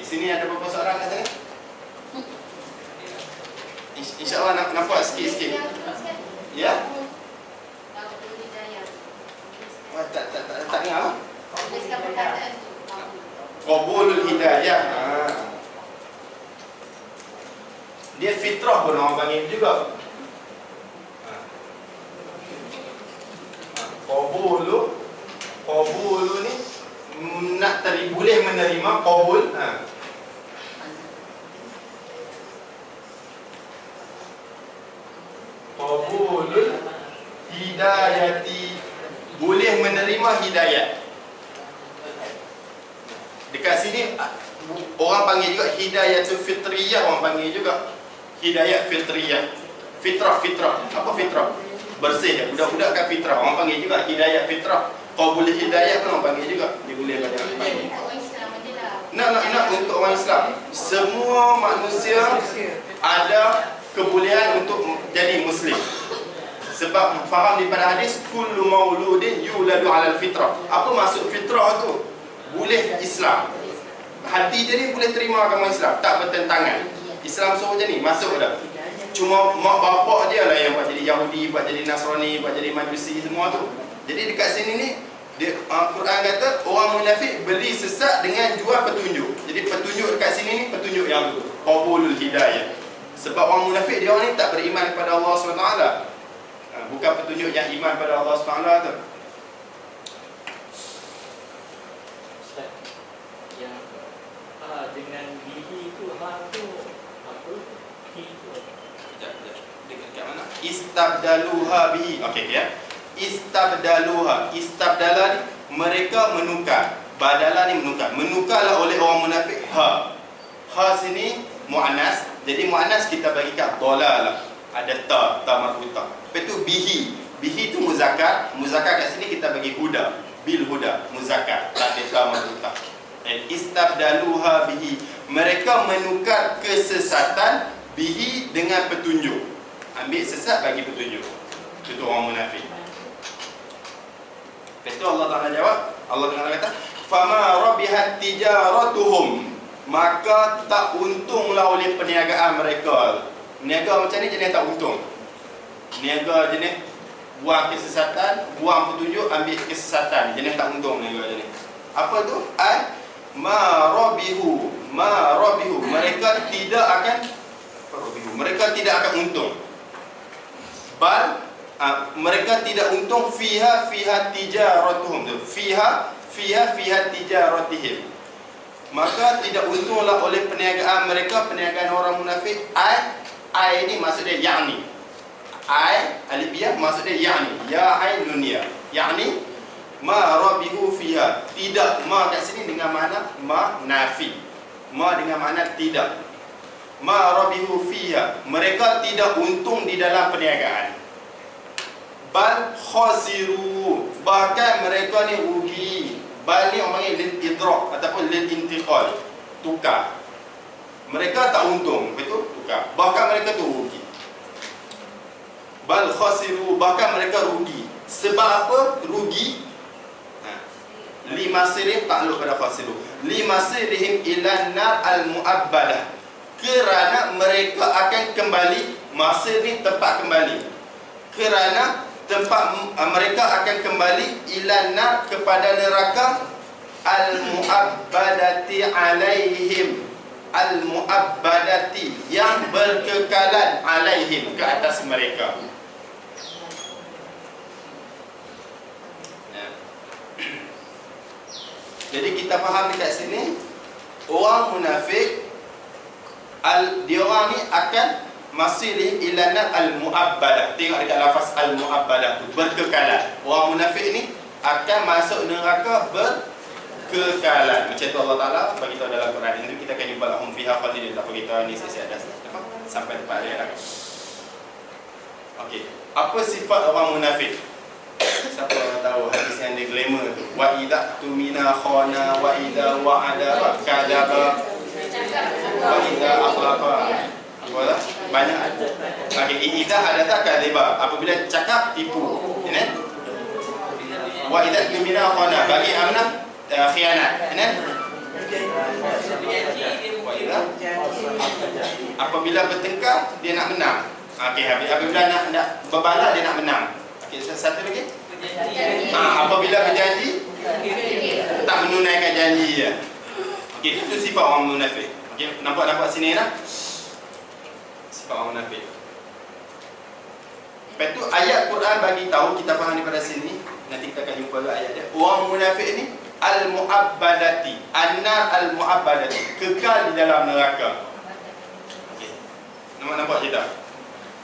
Sini ada beberapa soalan kat sana? InsyaAllah nampak sikit-sikit. Ya? Tak dengar? Qabulul hidayah. Dia fitrah pun orang panggil juga. Qabulu ni nak boleh menerima qabul. Qabulul hidayati, boleh menerima hidayah. Dekat sini orang panggil juga hidayatul fitriyah, orang panggil juga hidayah fitriyah. Fitrah. Apa fitrah? Bersih. Budak-budak kan fitrah. Orang panggil juga hidayah fitrah. Qabul hidayah pun orang panggil juga. Dia boleh banyak panggil. Nak untuk orang Islam. Semua manusia ada kebolehan untuk jadi Muslim. Sebab faham daripada hadis kullu mauludin yuladu 'alal fitrah. Apa maksud fitrah tu? Boleh Islam. Hati dia ni boleh terima agama Islam, tak bertentangan. Islam suruh je ni, masuk dah. Cuma mak bapak dia lah yang buat jadi Yahudi, buat jadi Nasrani, buat jadi Majusi, semua tu. Jadi dekat sini ni Quran kata orang munafik beli sesat dengan jual petunjuk. Jadi petunjuk dekat sini ni petunjuk yang qabulul hidayah. Sebab orang munafik dia orang ni tak beriman kepada Allah SWT. Bukan petunjuk yang iman pada Allah SWT tu. Dengan bihi tu tu apa? Dekat mana? Istabdaluha bihi. Okey ya. Istabdala ni mereka menukar. Badala ni menukar. Menukarlah oleh orang munafik ha sini muannas. Jadi muannas kita bagi kat dalalah. Ada ta marbutah. Lepas tu bihi tu muzakkar. Muzakkar kat sini kita bagi huda. Bil huda muzakkar. Tak ada ta marbutah. Istabdaluha bihi, mereka menukar kesesatan bihi dengan petunjuk. Ambil sesat bagi petunjuk. Itu orang munafik. Lepas tu Allah Ta'ala jawab, Allah Ta'ala kata fama rabihat tijaratuhum maka tak untunglah oleh perniagaan mereka. Niaga macam ni jenis tak untung. Niaga jenis buang kesesatan, buang petunjuk, ambil kesesatan, jenis tak untung niaga jenis. Apa tu? Marabihu. Mereka tidak akan untung. Mereka tidak untung fiha tijaratuhum. Fiha tijaratihim. Maka tidak untunglah oleh perniagaan mereka, perniagaan orang munafik. Ai ini maksudnya yakni. Alifiyah maksudnya yakni. Ya ain nunia. Yakni ma rabihu fiha. Tidak, ma kat sini dengan makna ma nafi. Ma dengan makna tidak. Ma rabihu fiha. Mereka tidak untung di dalam perniagaan. Bal khasiru. Bahkan mereka ni rugi. Bal ni orang panggil lil idrak ataupun lil intiqal, tukar. Mereka tak untung, betul? Tukar. Bahkan mereka tu rugi. Bal khasiru, bahkan mereka rugi. Sebab apa rugi? Limasirihim, takluk pada khasiru. Limasirihim ilan nar al-mu'abbadah. Kerana mereka akan kembali, masir ni tempat kembali. Kerana mereka akan kembali ilan nar kepada neraka al-mu'abbadati alaihim. Al-mu'abbadati, yang berkekalan alaihim, ke atas mereka. Jadi kita faham dekat sini, orang munafik dia orang ni akan masirih ilanat al-mu'abbadah. Tengok dekat lafaz al-mu'abbadah tu, berkekalan. Orang munafik ni akan masuk neraka berkekalan. Macam tu Allah Ta'ala bagi tahu dalam Quran. Nanti kita akan jumpa lahum fiha khalidin. Tak bagi tahu ni sesi atas. Sampai tempat dia dah. Okey. Apa sifat orang munafik? Siapa yang tahu hadis yang dia glamour tu? Wa idza tumina khana wa idza wa'ada kadzaba wa idza akhlaqa. Apa dah? Banyak. Okey, idza hadatha kadzaba. Apabila cakap tipu, ya. Wa idza tumina khana, bagi amanah khianat, ya. Wa idza apabila bertengkar dia nak menang. Okey, apabila nak berbalah dia nak menang. Okey, satu lagi. Apabila berjanji tak menunaikan janji dia. Okey, itu sifat orang munafik. Okey, nampak sini lah. Sifat orang munafik. Lepas tu ayat Quran bagi tahu, kita faham daripada sini. Nanti kita akan jumpa ayat dia. Orang munafik ni al-mu'abbadati, anna al-mu'abbadati, kekal di dalam neraka. Okey. Nampak cerita?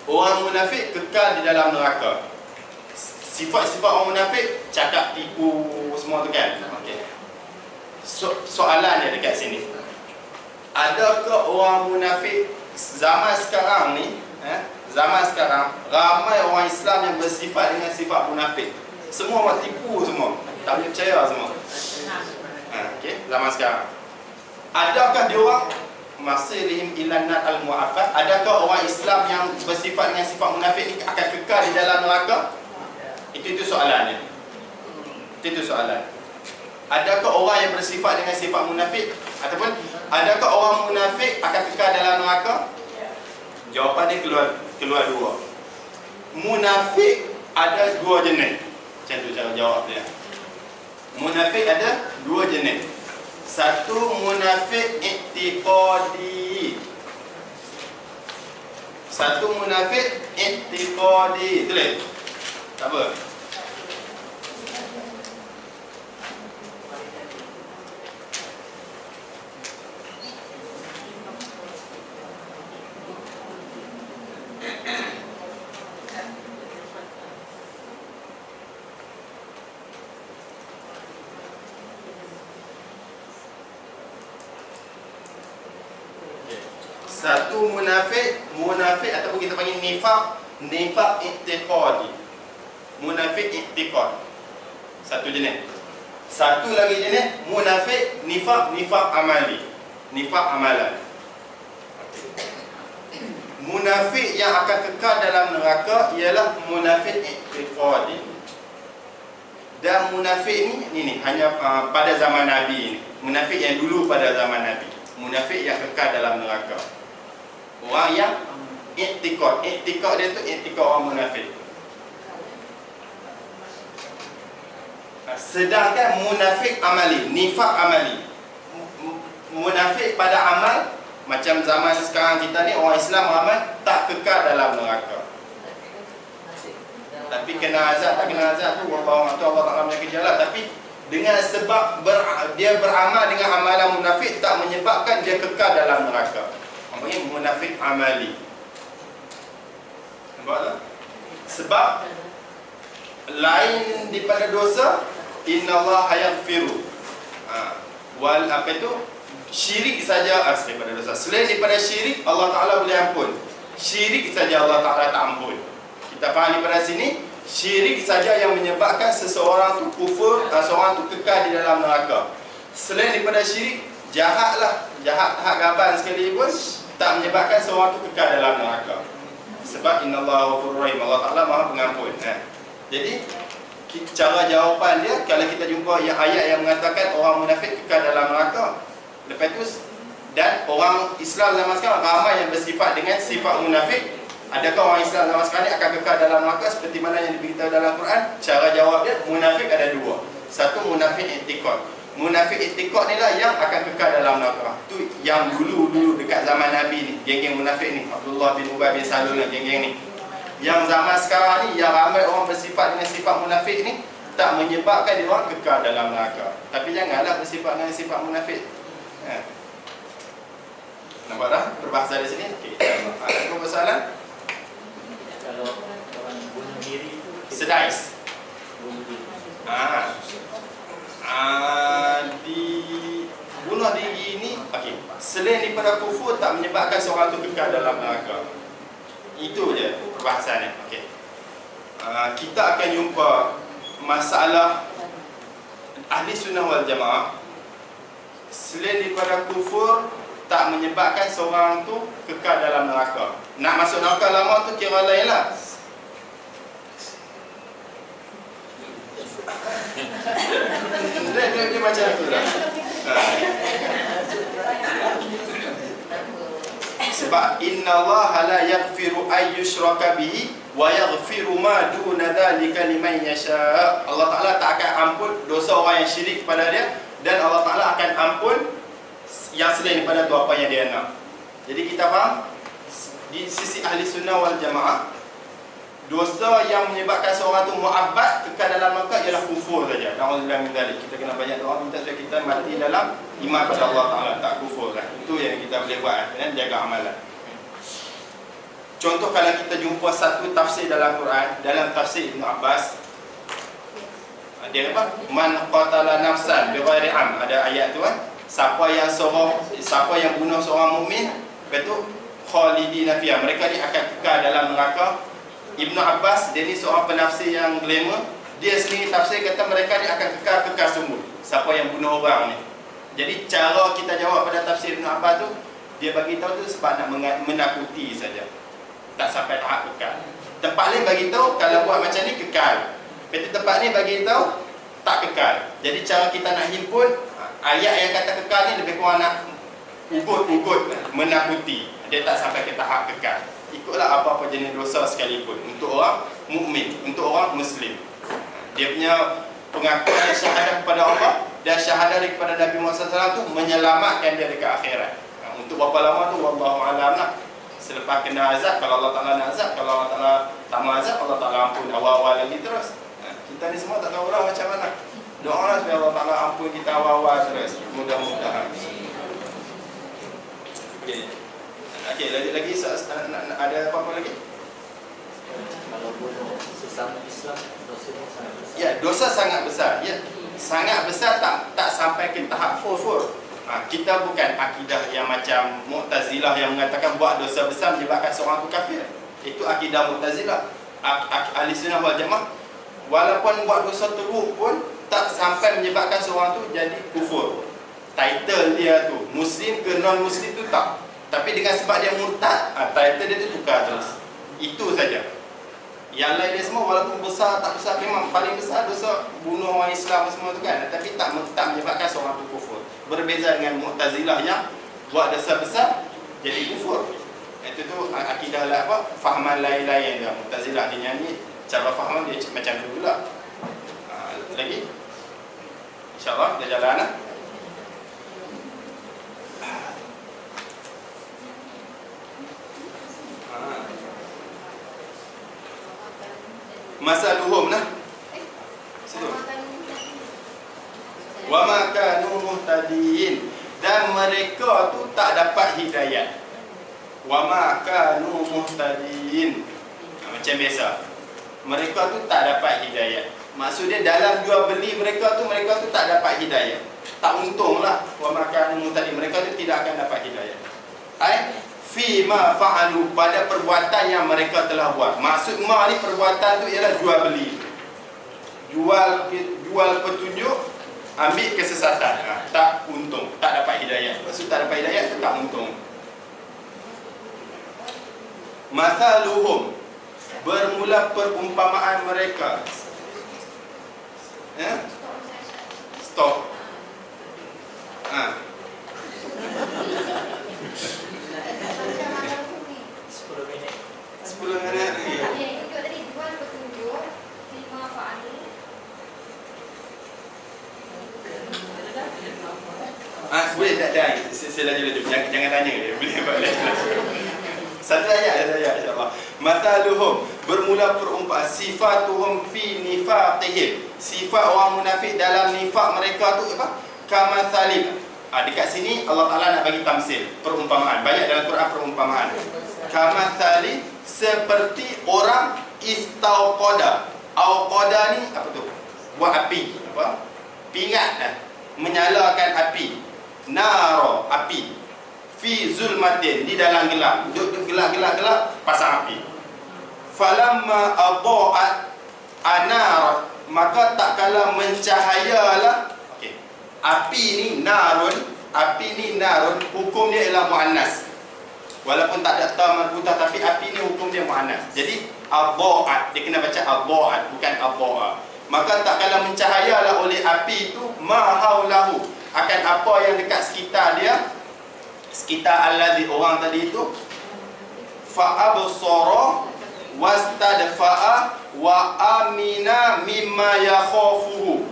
Orang munafik kekal di dalam neraka. Sifat-sifat orang munafik, cakap tipu semua tu kan. Okey. Soalan dia dekat sini. Adakah orang munafik zaman sekarang ni, zaman sekarang ramai orang Islam yang bersifat dengan sifat munafik? Semua orang tipu semua. Tak boleh percaya semua. Okey, zaman sekarang. Adakah dia orang masirihim ilanat al-mu'abbad? Adakah orang Islam yang bersifat dengan sifat munafik ni akan kekal di dalam neraka? Itu soalannya. Itu soalan. Adakah orang yang bersifat dengan sifat munafik, ataupun adakah orang munafik akan kekal dalam neraka? Jawapan dia keluar dua. Munafik ada dua jenis. Macam tu cara jawab dia. Munafik ada dua jenis. Satu munafik i'tiqadi. Satu munafik i'tiqadi. Tulis. Tak apa. Satu munafik ataupun kita panggil nifaq i'tiqadi. Munafik i'tiqad. Satu jenis. Satu lagi jenis munafik nifaq amali. Nifaq amalan. Munafik yang akan kekal dalam neraka ialah munafik i'tiqadi. Dan munafik ni hanya pada zaman Nabi ni. Munafik yang dulu pada zaman Nabi. munafik yang kekal dalam neraka. Orang yang i'tiqad dia tu i'tiqad orang munafik. Sedangkan munafik amali, nifak amali. Munafik pada amal, macam zaman sekarang kita ni orang Islam ramai tak kekal dalam neraka. Tapi kena azab tak kena azab tu Allah Ta'ala punya kerja lah. Tapi dengan sebab dia beramal dengan amalan munafik tak menyebabkan dia kekal dalam neraka. Maksudnya munafik amali. Nampak tak? Sebab lain daripada dosa, innallaha yaghfiru. Wal apa itu? Syirik saja daripada dosa. Selain daripada syirik, Allah Ta'ala boleh ampun. Syirik saja Allah Ta'ala tak ampun. Kita faham daripada sini, syirik saja yang menyebabkan seseorang tu kufur, seseorang tu kekal di dalam neraka. Selain daripada syirik, jahatlah, jahat tahap gaban sekalipun tak menyebabkan seseorang tu kekal dalam neraka. Sebab innallaha ghafurur rahim, Allah Ta'ala Maha Pengampun. Jadi cara jawapan dia, kalau kita jumpa yang ayat yang mengatakan orang munafik kekal dalam neraka, lepas tu dan orang Islam zaman sekarang ramai yang bersifat dengan sifat munafik, adakah orang Islam zaman sekarang ni akan kekal dalam neraka seperti mana yang diberitahu dalam Quran? Cara jawab dia, munafik ada dua. Satu munafik i'tiqad. Munafik i'tiqad ni lah yang akan kekal dalam neraka. Tu yang dulu dekat zaman Nabi ni, geng-geng munafik ni, Abdullah bin Ubay bin Salul ni, geng-geng ni. Yang zaman sekarang ni, yang ramai orang bersifat dengan sifat munafik ni, tak menyebabkan dia orang kekal dalam neraka. Tapi janganlah bersifat dengan sifat munafik. Nampak dah berbahasa di sini? Okey. Ada persoalan? Kalau orang bunuh diri itu Sedais. bunuh diri. Bunuh diri ini, okey, selain daripada kufur tak menyebabkan seorang tu kekal dalam neraka. Itu je perbahasannya. Okey. Kita akan jumpa masalah ahli sunnah wal jamaah. Selain daripada kufur tak menyebabkan seorang tu kekal dalam neraka. Nak masuk neraka lama tu kira lain lah. Dia macam tu lah. Sebab innallaha la yaghfiru ay yushraka bihi wa yaghfiru ma duna dzalika liman yasha. Allah Taala tak akan ampun dosa orang yang syirik kepada dia, dan Allah Taala akan ampun yang selain daripada tu apa yang dia nak. Jadi kita faham di sisi ahli sunnah wal jamaah, dosa yang menyebabkan seorang tu mu'abbad kekal dalam neraka ialah kufur saja. Na'udzubillah min dzalik. Kita kena banyak doa minta supaya kita mati dalam iman pada Allah Taala, tak kufur kan. Itu yang kita boleh buat dan jaga amalan. Contoh kalau kita jumpa satu tafsir dalam Quran, dalam tafsir Ibn Abbas, dia apa? Man qatala nafsan bighairi am. Ada ayat tu kan. Siapa yang bunuh seorang mukmin, betul khalidina fiha, mereka ni akan kekal dalam neraka. Ibn Abbas, dia ni seorang penafsir yang glamour. Dia sendiri tafsir kata mereka ni akan kekal sumur. Siapa yang bunuh orang ni. Jadi cara kita jawab pada tafsir Ibn Abbas tu, dia bagi tahu tu sebab nak menakuti saja. Tak sampai tahap kekal. Tempat lain bagi tahu kalau buat macam ni kekal. Betul, tempat ni bagi tahu tak kekal. Jadi cara kita nak himpun ayat yang kata kekal ni lebih kurang nak ugut-ugut menakuti. Dia tak sampai ke tahap kekal. Ikutlah apa-apa jenis dosa sekalipun, untuk orang mukmin, untuk orang muslim. Dia punya pengakuan dan syahadah kepada Allah dan syahadah kepada Nabi Muhammad SAW tu menyelamatkan dia dekat akhirat. Untuk berapa lama tu wallahu a'lam lah. Selepas kena azab, kalau Allah Ta'ala nak azab, kalau Allah Ta'ala tak mau azab, Allah Ta'ala ampun awal-awal lagi terus. Kita ni semua tak tahu lah macam mana. Doa lah supaya Allah Ta'ala ampun kita awal-awal terus. Mudah-mudahan. Okey, lagi ada apa-apa lagi? Kalau bunuh sesama Islam, dosanya sangat besar. Ya, dosa sangat besar. Ya, sangat besar, tak sampai ke tahap kufur. Kita bukan akidah yang macam Mu'tazilah yang mengatakan buat dosa besar menyebabkan seorang itu kafir. Itu akidah Mu'tazilah. Ahli sunnah wal jamaah, walaupun buat dosa teruk pun tak sampai menyebabkan seorang itu jadi kufur. Title dia tu Muslim ke non-Muslim tu tak. Tapi dengan sebab dia murtad, title dia tu tukar terus. Itu saja. Yang lain dia semua walaupun besar tak besar, memang paling besar dosa bunuh orang Islam semua tu kan, tapi tak menyebabkan seorang tu kufur. Berbeza dengan Mu'tazilah yang buat dosa besar jadi kufur. Itu tu akidah lah apa? Fahaman lain-lain dia. Mu'tazilah dia nyanyi cara fahaman dia macam tu pula. Lagi InsyaAllah dia jalan lah. Masaluhum lah. Situ. Wa ma kanu muhtadin, dan mereka tu tak dapat hidayah. Wa ma kanu muhtadin. Macam biasa. Mereka tu tak dapat hidayah. Maksudnya dalam jual beli mereka tu tak dapat hidayah. Tak untunglah. Wa ma kanu muhtadin. Mereka tu tidak akan dapat hidayah. Fi ma fa'alu, pada perbuatan yang mereka telah buat. Maksud ma ni perbuatan tu ialah jual beli. Jual petunjuk, ambil kesesatan. Tak untung, tak dapat hidayah. Maksud tak dapat hidayah tu tak untung. Mathaluhum, bermula perumpamaan mereka. Stop. 10 minit lagi. Itu tadi jual petunjuk Fima fa'alu. Boleh tak dah? Saya laju. Jangan tanya dia. Boleh balik. Satu ayat insya-Allah. Mathaluhum, bermula perumpamaan, sifatuhum fi nifaqihim. Sifat orang munafik dalam nifak mereka tu apa? Kamathalib. Dekat sini Allah Taala nak bagi tamsil, perumpamaan. Banyak dalam Quran perumpamaan. Kamathalib, seperti orang istauqada. Auqada ni apa tu? Buat api, apa? Pingat menyalakan api. Naro, api. Fi zulmatin, di dalam gelap. Duduk gelap, pasang api. Falamma adha'at anar, maka tak kala mencahayalah. Okey. Api ni narun, hukum dia ialah muannas. Walaupun tak ada ta marbuta, tapi api ni hukum dia muannas. Jadi adha'at, dia kena baca adha'at, bukan adha'a. Maka tak kala mencahayalah oleh api itu ma haulahu, akan apa yang dekat sekitar dia. Sekitar allazi, orang tadi itu, fa'absara wastadfa'a wa amina mimma yakhafuhu.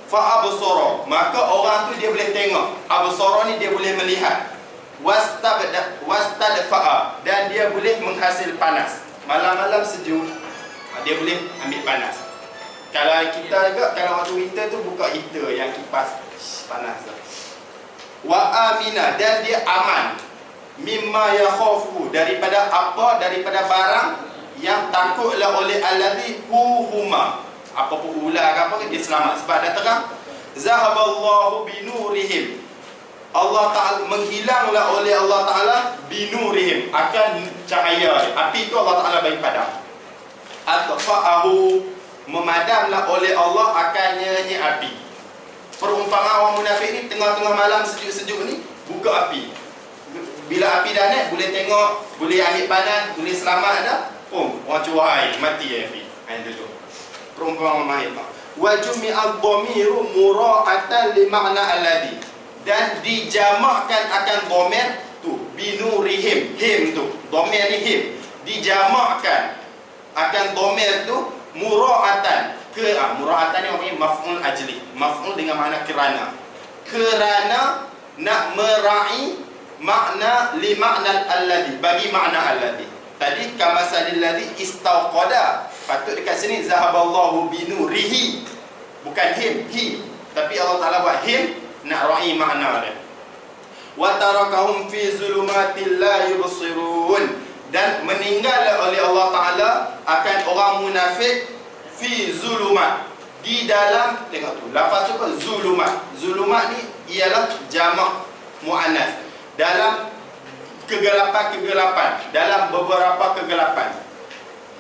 Fa'absara, maka orang tu dia boleh tengok. Absara ni dia boleh melihat. Wastadfa'a, dan dia boleh menghasil panas. Malam-malam sejuk, dia boleh ambil panas. Kalau kita juga, kalau waktu winter tu buka heater yang kipas panas lah. Wa amina, dan dia aman. Mimma yakhafu, daripada apa? Daripada barang yang takutlah oleh allazi huma. Apa pun ular ke apa, dia selamat sebab dah terang. Zahaballahu binurihim, Allah Ta'ala menghilanglah oleh Allah Ta'ala binurihim, akan cahaya api itu Allah Ta'ala bagi padam. Atfa'ahu, memadamlah oleh Allah akannya api. Perumpamaan orang munafik ni, tengah-tengah malam sejuk-sejuk ni buka api. Bila api dah naik, boleh tengok, boleh ambil panas, boleh selamat dah. Orang curah air, mati je api. Itu tu perumpamaan mahir. Wa jumi'al dhamiru mura'atan li ma'na alladhi, dan dijamakkan akan dhamir tu binurihim, him tu, dhamir ni him, dijamakkan akan dhamir tu mura'atan. Mura'atan ni orang panggil maf'ul ajli. Maf'ul dengan makna kerana. Kerana nak meraih makna li makna alladhi, bagi makna alladhi. Tadi kamasalil ladhi istauqada. Patut dekat sini zahaballahu binurihi, bukan him, he. Tapi Allah Ta'ala buat him, nak raih makna dia. Wa tarakahum fi zulumatil la yubsirun, dan meninggal oleh Allah Ta'ala akan orang munafik fi zulumat, di dalam, tengok tu lafaz tu apa? Zulumat. Zulumat ni ialah jamak muannas, dalam kegelapan, dalam beberapa kegelapan.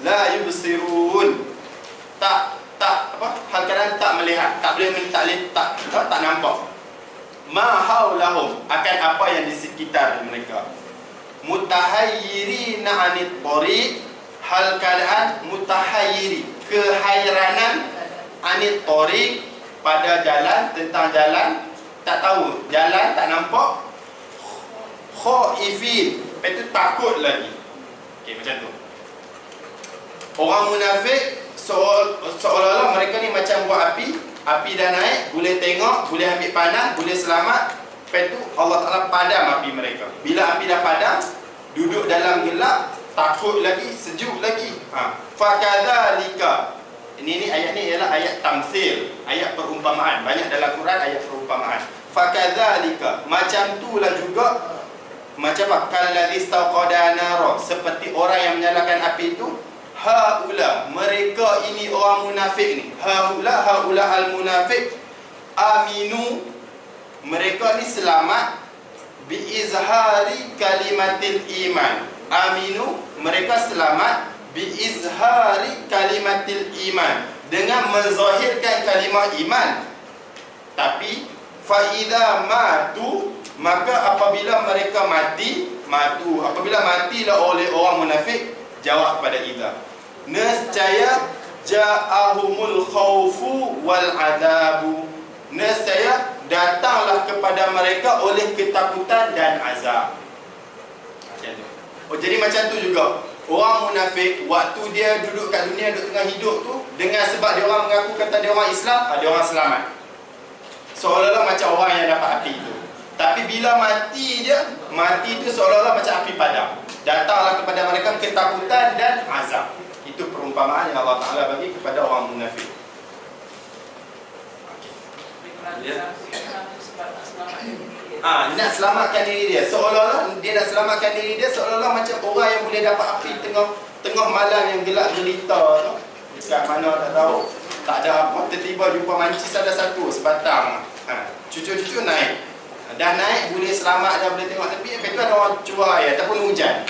La yubsirun, tak apa, hal keadaan tak melihat, tak nampak. Ma haulahum, akan apa yang di sekitar mereka. Mutahayyirina 'anit tariq, hal keadaan mutahayyiri, kehairanan, 'anit tariq, pada jalan, tentang jalan, tak tahu jalan, tak nampak. khaifin. Lepas tu takut lagi. Okey, macam tu. Orang munafik seolah-olah mereka ni macam buat api dah naik, boleh tengok, boleh ambil panah, boleh selamat. Lepas tu Allah Ta'ala padam api mereka. Bila api dah padam, duduk dalam gelap, takut lagi, sejuk lagi. Fakadzalika. Ini ayat ni ialah ayat tamsil, ayat perumpamaan. Banyak dalam Quran ayat perumpamaan. Fakadzalika, macam itulah juga, macam apa? Kalladzi istaqada nara, seperti orang yang menyalakan api itu. Haula, mereka ini orang munafik ni. Haula al-munafik aminu, mereka ni selamat bi izhari kalimatil iman. Aminu, mereka selamat bi izhari kalimatil iman, dengan menzahirkan kalimah iman. Tapi fa idza matu, maka apabila mereka apabila matilah oleh orang munafik, jawab pada idza, nescaya ja'ahumul khaufu wal adabu, nescaya datanglah kepada mereka oleh ketakutan dan azab. Macam tu. Oh, jadi macam tu juga orang munafik, waktu dia duduk kat dunia, duduk tengah hidup tu, dengan sebab dia orang mengaku kata dia orang Islam, dia orang selamat, seolah-olah macam orang yang dapat api itu. Tapi bila mati tu seolah-olah macam api padam, datanglah kepada mereka ketakutan dan azab. Itu perumpamaan yang Allah Ta'ala bagi kepada orang munafik. Nak selamatkan diri dia, seolah-olah dia dah selamatkan diri dia, seolah-olah macam orang yang boleh dapat api tengah malam yang gelap gelita tu. Kat mana tak tahu, tak ada apa, tiba-tiba jumpa mancis ada satu sebatang. Cucu-cucu naik, dah naik, boleh selamat, dah boleh tengok tepi. Lepas tu ada orang curah air ataupun hujan.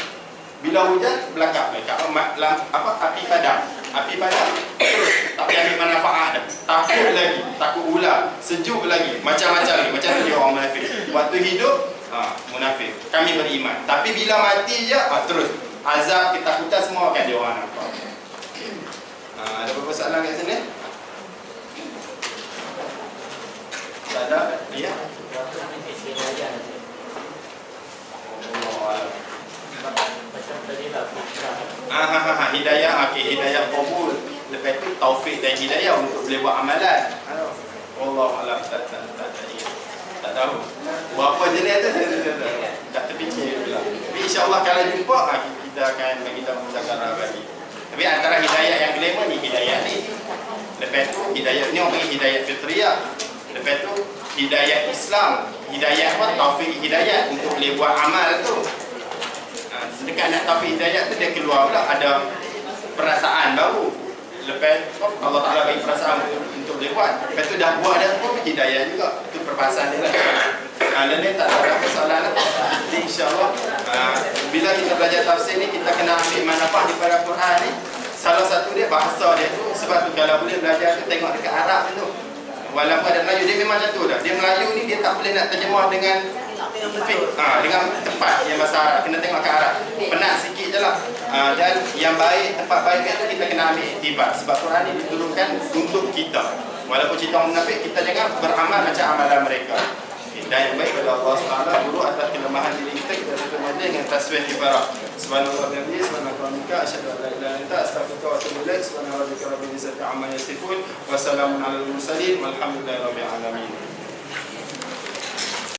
Bila hujan, belakang api padam. Terus tak boleh ambil manfaat dah. Takut lagi, takut ular, sejuk lagi, macam-macam lagi. Macam tu dia orang munafik. Waktu hidup, munafik, kami beriman. Tapi bila mati je, terus azab, ketakutan semua akan dia orang nampak. Ada beberapa soalan kat sini? Tak ada? Ya? Hidayah, hidayah qabul. Lepas tu taufik dan hidayah untuk boleh buat amalan. Allah alam, tak tahu berapa jenis tu, tak terfikir pula. Tapi insyaAllah kalau jumpa, kita akan bagi tahu muzakarah lagi. Tapi antara hidayah yang kelima ni, hidayah ni. Lepas tu hidayah ni orang panggil hidayah fitriyah. Lepas tu hidayah Islam, hidayah apa? Taufik hidayah untuk boleh buat amal tu. Dekat nak taufik hidayah tu, dia keluar pula ada perasaan baru. Lepas Allah Ta'ala bagi perasaan untuk boleh buat. Lepas tu dah buat dah pun hidayah juga. Itu perasaan dia lah. Lain tak ada apa soalan lah. Jadi insyaAllah bila kita belajar tafsir ni, kita kena ambil manfaat daripada Quran ni. Salah satu dia bahasa dia tu. Sebab tu kalau boleh belajar tu, tengok dekat Arab tu. Walaupun ada Melayu, dia memang macam tu dah. Dia Melayu ni, dia tak boleh nak terjemah dengan dengan tepat yang bahasa Arab. Kena tengok ke Arab, penat sikit je lah. Dan yang baik, tempat baik itu kita kena ambil iktibar. Sebab Quran ni diturunkan untuk kita. Walaupun cerita orang munafik, kita jangan beramal macam amalan mereka. Dan yang baik pada Allah SWT, guru atas kelemahan diri kita tutup majlis dengan tasbih kibarah. Subhanallah bihamdihi, subhanallah asyhadu an la ilaha illa anta, astaghfiruka wa atubu ilaik. Subhana rabbika rabbil izzati amma yasifun, wa salamun alal mursalin, walhamdulillahi rabbil alamin.